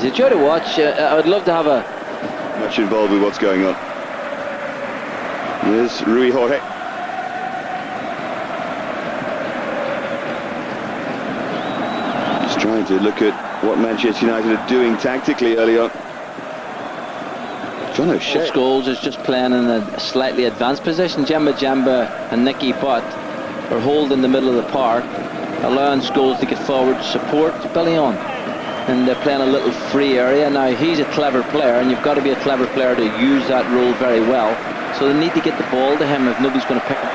It's a joy to watch. I would love to have a... Much involved with what's going on. There's Rui Jorge. Just trying to look at what Manchester United are doing tactically early on. John O'Shea. Scholes is just playing in a slightly advanced position. Jemba and Nicky Butt are holding the middle of the park, allowing Scholes to get forward to support Billy on. And they're playing a little free area. Now, he's a clever player, and you've got to be a clever player to use that role very well. So they need to get the ball to him if nobody's going to pick him.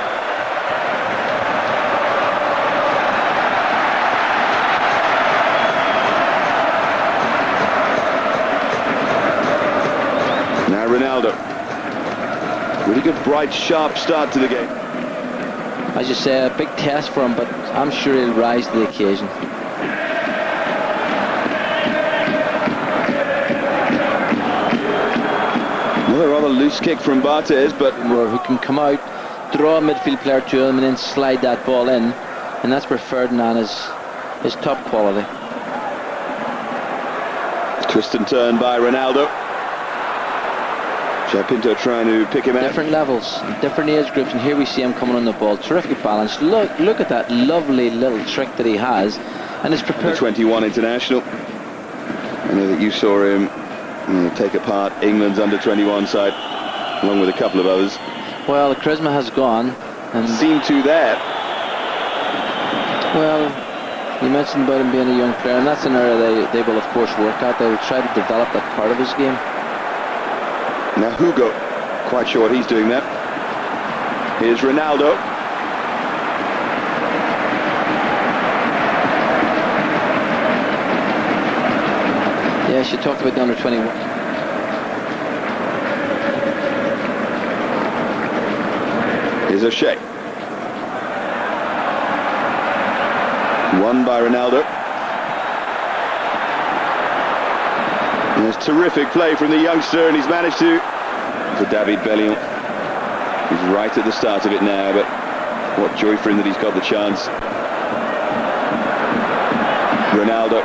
Now Ronaldo. Really good, bright, sharp start to the game. As you say, a big test for him, but I'm sure he'll rise to the occasion. Another rather loose kick from Barthez, but who can come out, draw a midfield player to him, and then slide that ball in, and that's where Ferdinand is top quality. Twist and turn by Ronaldo. Pinto trying to pick him out. Different levels, different age groups, and here we see him coming on the ball. Terrific balance. Look at that lovely little trick that he has, and is prepared. The 21 international. I know that you saw him take apart England's under-21 side, along with a couple of others. Well, the charisma has gone, and seemed to there. Well, you mentioned about him being a young player, and that's an area they will of course work at. They will try to develop that part of his game. Now Hugo, quite sure what he's doing there. Here's Ronaldo. Yes, you talked about the under-21. Here's O'Shea. Won by Ronaldo. And there's terrific play from the youngster, and he's managed to David Bellion. He's right at the start of it now, but what joy for him that he's got the chance. Ronaldo.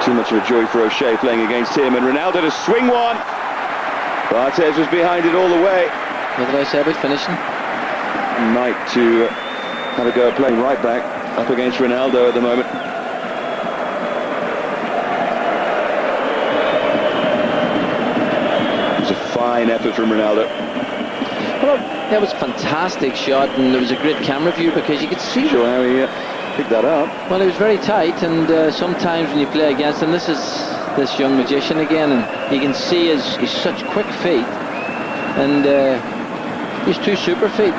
Too much of a joy for O'Shea playing against him, and Ronaldo to swing one. Barthez was behind it all the way. What did I say about finishing? Knight to have a go at playing right back up against Ronaldo at the moment. Fine effort from Ronaldo. Well, that was a fantastic shot, and there was a great camera view because you could see how he picked that up. Well, he was very tight, and sometimes when you play against him, this is this young magician again, and you can see he's such quick feet, and he's two super feet.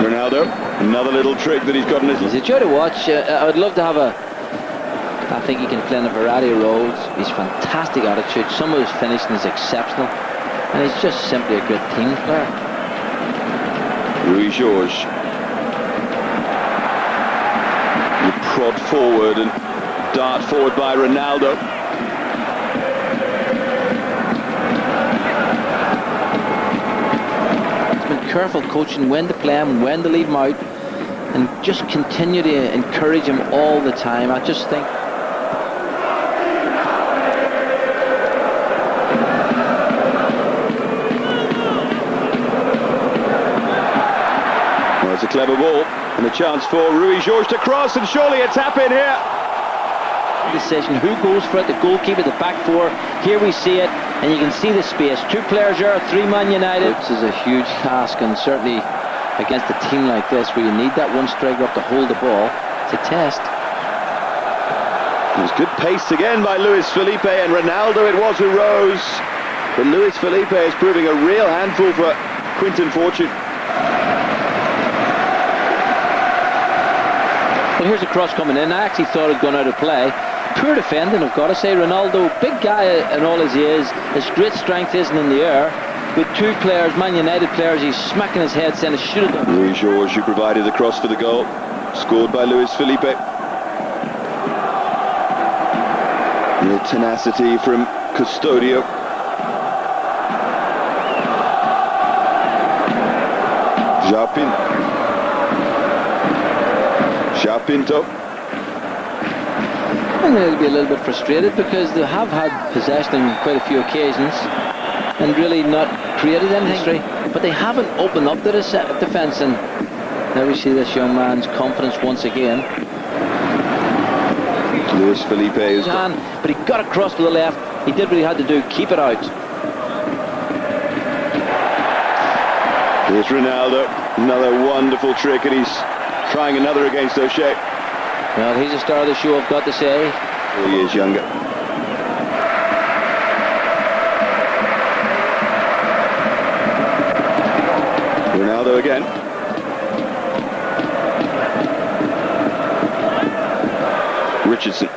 Ronaldo. Another little trick that he's got in his... It's a joy to watch. I would love to have a... I think he can play in a variety of roles. He's fantastic attitude. Some of his finishing is exceptional. And he's just simply a great team player. Rui Jorge. You prod forward and dart forward by Ronaldo. Careful coaching when to play him, when to leave him out, and just continue to encourage him all the time. I just think well, it's a clever ball and a chance for Rui Jorge to cross, and surely a tap in here. Decision who goes for it, the goalkeeper, the back four. Here we see it, and you can see the space. Two players there, three-man United. This is a huge task, and certainly against a team like this where you need that one striker up to hold the ball, it's a test. It was good pace again by Luis Felipe, and Ronaldo it was who rose, but Luis Felipe is proving a real handful for Quinton Fortune. Well, here's a cross coming in. I actually thought it had gone out of play. Poor defending, I've got to say. Ronaldo, big guy and all as he is, his great strength isn't in the air. With two players, Man United players, he's smacking his head saying it should have done. Rui Jorge, who provided the cross for the goal, scored by Luis Felipe. Real tenacity from Custodio. Pinto. And they'll be a little bit frustrated because they have had possession on quite a few occasions and really not created anything, but they haven't opened up the defence, and there we see this young man's confidence once again. Luis Felipe is but he got across to the left. He did what he had to do, keep it out. Here's Ronaldo, another wonderful trick, and he's trying another against O'Shea. Well, he's a star of the show, I've got to say. 4 years younger. Ronaldo again. Richardson.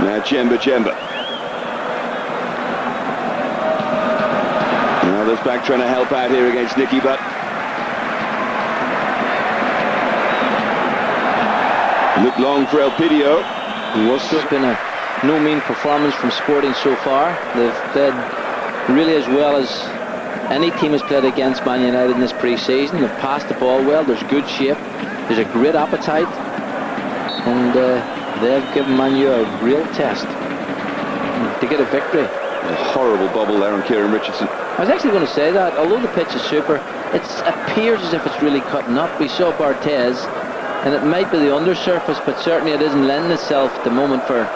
Now Djemba. Ronaldo's back trying to help out here against Nicky Butt. Look long for Elpidio. It's been a no mean performance from Sporting so far. They've played really as well as any team has played against Man United in this pre-season. They've passed the ball well, there's good shape, there's a great appetite, and they've given Man U a real test to get a victory. A horrible bubble there on Kieran Richardson. I was actually going to say that, although the pitch is super, it appears as if it's really cutting up. We saw Barthez, and it might be the undersurface, but certainly it isn't lending itself at the moment for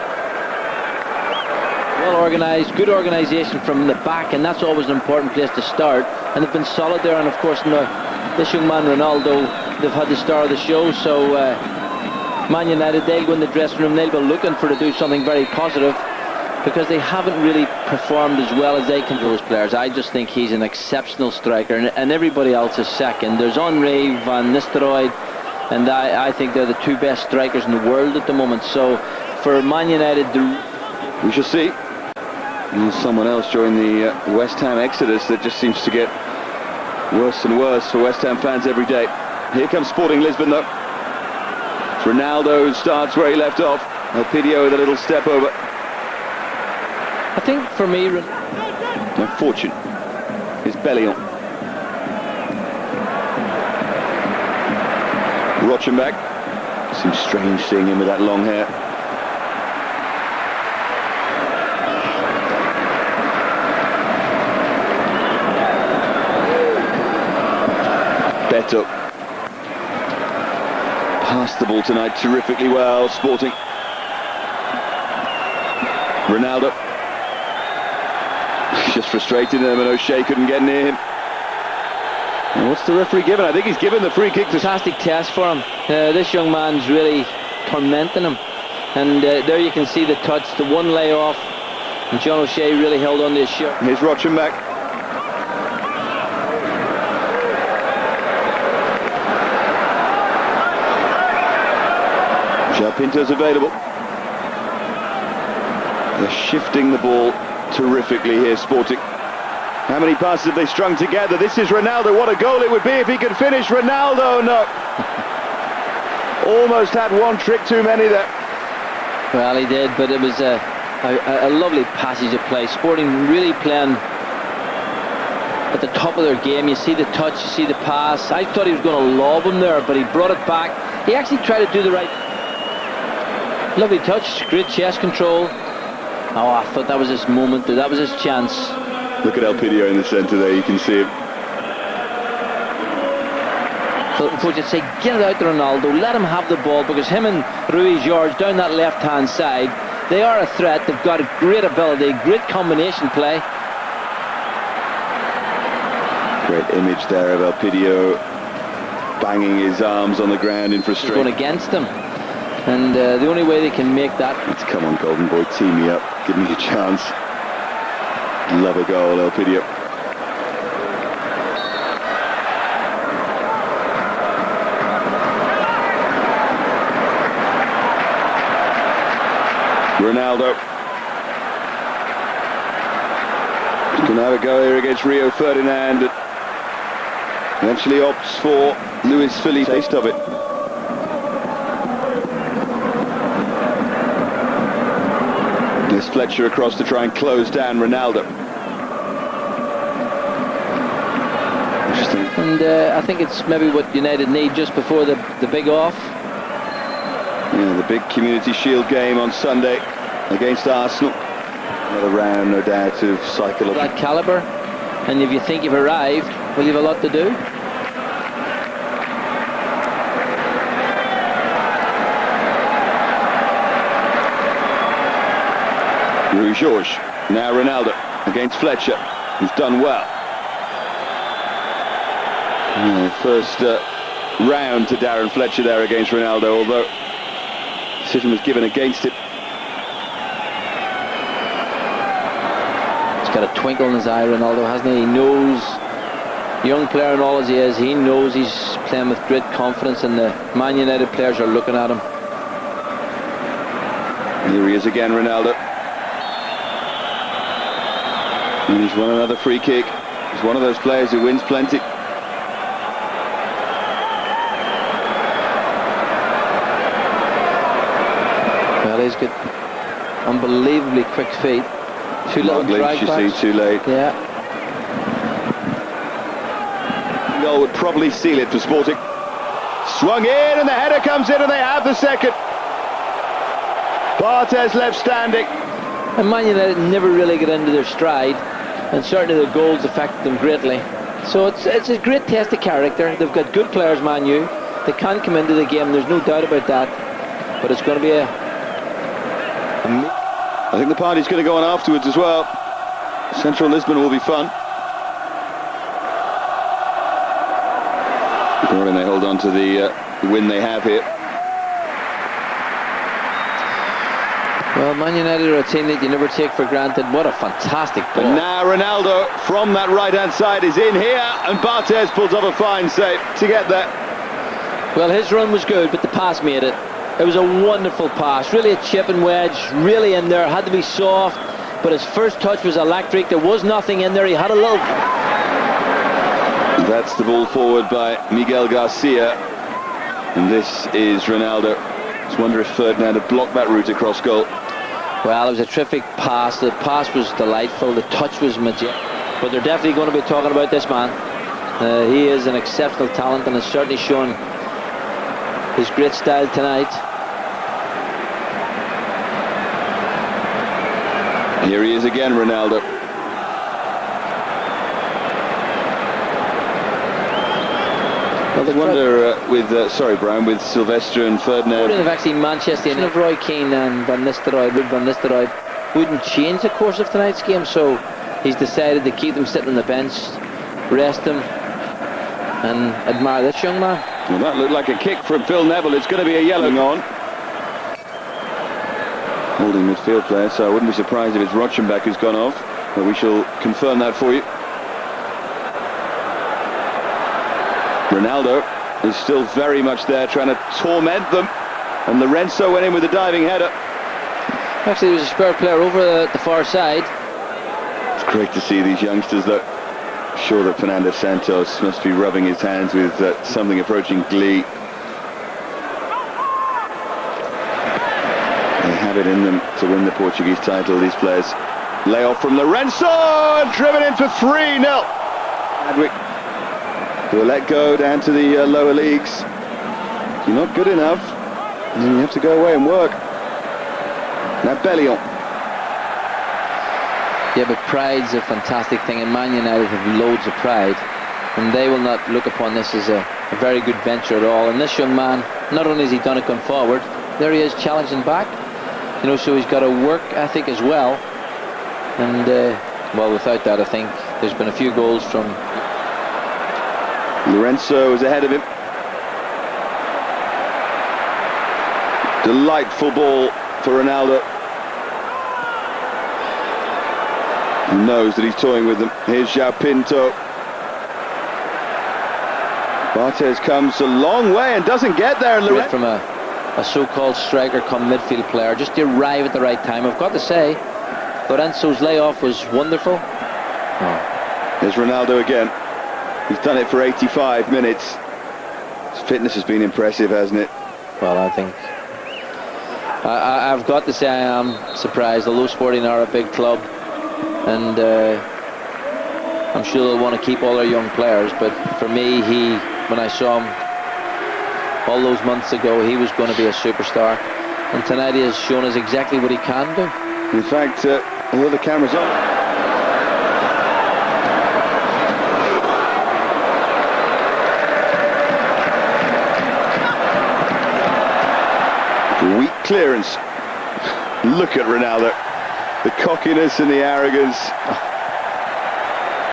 well organised, good organisation from the back, and that's always an important place to start. And they've been solid there, and of course this young man Ronaldo, they've had the star of the show, so Man United, they'll go in the dressing room, they'll be looking to do something very positive, because they haven't really performed as well as they can do as players. I just think he's an exceptional striker, and everybody else is second. There's Henry, Van Nistelrooy, and I think they're the two best strikers in the world at the moment. So for Man United, we shall see. And someone else joined the West Ham exodus that just seems to get worse and worse for West Ham fans every day. Here comes Sporting Lisbon though. It's Ronaldo who starts where he left off. Elpidio with a little step over. I think for me, my fortune is Bellion. Rochenbach. Seems strange seeing him with that long hair. Beto. Passed the ball tonight terrifically well, Sporting. Ronaldo. Just frustrated him, and O'Shea couldn't get near him. And what's the referee given? I think he's given the free kick. Fantastic test for him. This young man's really tormenting him. And there you can see the touch, the one layoff. And John O'Shea really held on to his shirt. Here's Rochenbach. Pinto's available. They're shifting the ball terrifically here, Sporting. How many passes have they strung together? This is Ronaldo. What a goal it would be if he could finish. Ronaldo, no. Almost had one trick too many there. Well, he did, but it was a lovely passage of play. Sporting really playing at the top of their game. You see the touch, you see the pass. I thought he was going to lob him there, but he brought it back. He actually tried to do the right... Lovely touch, great chest control. Oh, I thought that was his moment, that was his chance. Look at Elpidio in the centre there, you can see him. So coach would say, get it out to Ronaldo, let him have the ball, because him and Rui Jorge down that left-hand side, they are a threat, they've got a great ability, great combination play. Great image there of Elpidio banging his arms on the ground in frustration. Going against him. And the only way they can make that... Come on, Golden Boy, tee me up. Give me a chance. Love a goal, Elpidio. Ronaldo. He's going to have a go here against Rio Ferdinand. Eventually opts for Luis Felipe. Taste of it. There's Fletcher across to try and close down Ronaldo. Interesting. And I think it's maybe what United need just before the big off. Yeah, the big Community Shield game on Sunday against Arsenal. Another round, no doubt, of psychological. That calibre, and if you think you've arrived, well, you've a lot to do. George. Now Ronaldo against Fletcher, who's done well. First round to Darren Fletcher there against Ronaldo, although decision was given against it. He's got a twinkle in his eye, Ronaldo, hasn't he? He knows, young player and all as he is, he knows he's playing with great confidence, and the Man United players are looking at him. Here he is again, Ronaldo. And he's won another free kick. He's one of those players who wins plenty. Well, he's got unbelievably quick feet. Two little drag you backs. see, too late. Yeah. Goal would probably seal it for Sporting. Swung in, and the header comes in, and they have the second. Barthez left standing. And Man United never really get into their stride, and certainly the goals affected them greatly. So it's a great test of character. They've got good players, Man U. They can come into the game, there's no doubt about that. But it's going to be I think the party's going to go on afterwards as well. Central Lisbon will be fun. And they hold on to the win they have here. Well, Man United are a team that you never take for granted. What a fantastic ball. And now Ronaldo from that right-hand side is in here, and Barthez pulls off a fine save to get there. Well, his run was good, but the pass made it. It was a wonderful pass, really a chip and wedge, really in there, had to be soft, but his first touch was electric. There was nothing in there, he had a little... That's the ball forward by Miguel Garcia, and this is Ronaldo. Just wonder if Ferdinand had blocked that route across goal. Well, it was a terrific pass. The pass was delightful. The touch was majestic. But they're definitely going to be talking about this man. He is an exceptional talent, and has certainly shown his great style tonight. Here he is again, Ronaldo. Well, I wonder with Brian, with Sylvester and Ferdinand. Have actually Manchester United, Roy Keane and Van Nistelrooy wouldn't change the course of tonight's game, so he's decided to keep them sitting on the bench, rest them, and admire this young man. Well, that looked like a kick from Phil Neville. It's going to be a yellow on. Holding midfield player, so I wouldn't be surprised if it's Rochenbach who's gone off, but we shall confirm that for you. Ronaldo is still very much there, trying to torment them, and Lorenzo went in with a diving header. Actually, there was a spare player over the far side. It's great to see these youngsters, though. I'm sure that Fernando Santos must be rubbing his hands with something approaching glee. They have it in them to win the Portuguese title, these players. Lay off from Lorenzo, and driven in for 3-0. Adwick will let go down to the lower leagues. You're not good enough, and you have to go away and work. Now Bellion. Yeah, but pride's a fantastic thing, and Man United have loads of pride, and they will not look upon this as a very good venture at all. And this young man, not only has he done it going forward, there he is challenging back, you know, so he's got a work ethic as well. And well, without that, I think there's been a few goals from Lorenzo is ahead of him. Delightful ball for Ronaldo. He knows that he's toying with them. Here's João Pinto. Barthez comes a long way and doesn't get there. And from a so-called striker come midfield player, just to arrive at the right time. I've got to say, Lorenzo's layoff was wonderful. There's Ronaldo again. He's done it for 85 minutes. His fitness has been impressive, hasn't it? Well, I think I've got to say I am surprised, although Sporting are a big club, and I'm sure they'll want to keep all their young players, but for me, when I saw him all those months ago, he was going to be a superstar, and tonight he has shown us exactly what he can do. In fact, although the camera's on, weak clearance. Look at Ronaldo, the cockiness and the arrogance.